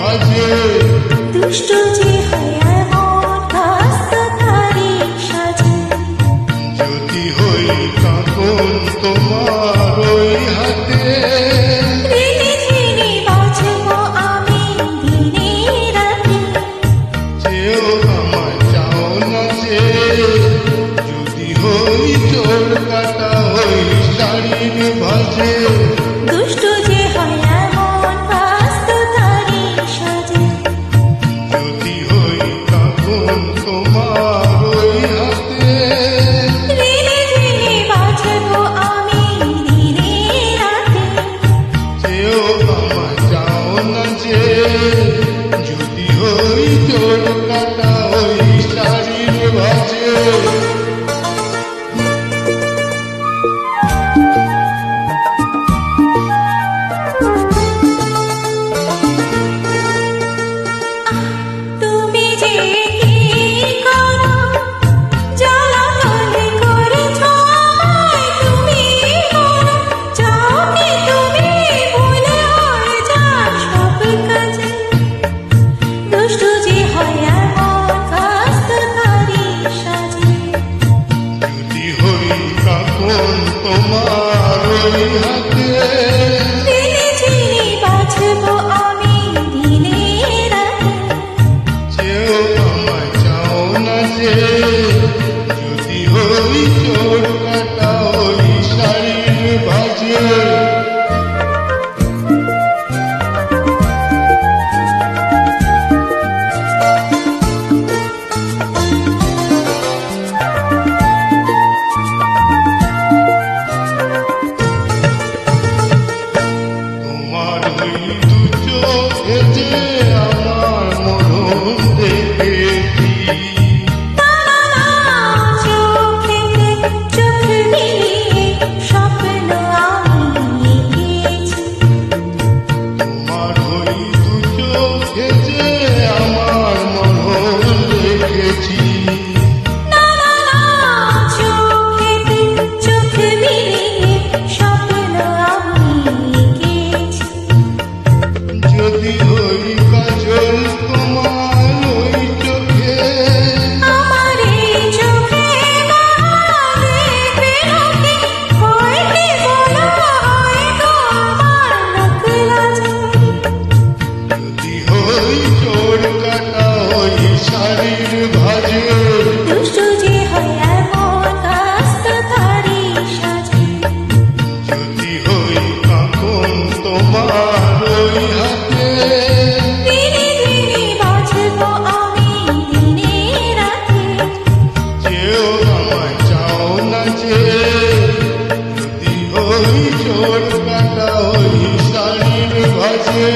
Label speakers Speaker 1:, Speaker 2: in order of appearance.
Speaker 1: ভাজে
Speaker 2: দুষ্ট যে হয় এমন কাস্তাধারী সাজে
Speaker 1: যদি হই কাঁকন তোমার ওই হাতে
Speaker 2: দিনে দিনে বাঁচব আমি দিনে রাতে
Speaker 1: চেয়েও আমায় চাও না যে যদি হই চোর কাটা হই শাড়ির ভাজে
Speaker 2: দুষ্ট যে হয় এমন কাস্তাধারী সাজে
Speaker 1: যদি হই কাঁকন তোমার ওই হাতে
Speaker 2: দিনে দিনে বাঁচব আমি দিনে রাতে
Speaker 1: চেয়েও আমায় চাও না যে যদি হই চোর কাটা হই শাড়ির ভাজে
Speaker 2: তুমি যে কি করো জ্বালাতন করেছ আমায় তুমি করো যাকে তুমি ভুলে হয়ে যাও সব কাজে দুষ্ট যে হয় এমন কাস্তাধারী সাজে
Speaker 1: যদি হই কাঁকন তোমার ওই হাতে
Speaker 2: দিনে দিনে বাঁচব আমি দিনে রাতে
Speaker 1: চেয়েও আমায় চাও না যে যদি হই চোর কাটা ওই শাড়ির ভাজে তোমার ওই দু চোখে যে আমার মরণ দেখেছি
Speaker 2: চোখেতে চোখ মিলিয়ে স্বপ্ন আমি এঁকেছি
Speaker 1: তোমার ওই দু চোখে যে আমার মরণ দেখেছি
Speaker 2: চোখেতে চোখ মিলিয়ে স্বপ্ন আমি এঁকেছি
Speaker 1: যদি হই কাজল তোমার ওই চোখে
Speaker 2: আমার এই চোখে না দেখবে লোকে হয়নি বলো হয়তো আমার লোক লাজে
Speaker 1: যদি হই চোর কাটা ওই শাড়ির ভাজে
Speaker 2: দুষ্ট যে হয় এমন কাস্তাধারী সাজে
Speaker 1: যদি হই কাঁকন তোমার ওই হাতে
Speaker 2: দিনে দিনে বাঁচব আমি দিনে রাতে
Speaker 1: চেয়েও আমায় চাও না যে যদি হই চোর কাটা ওই শাড়ির ভাজে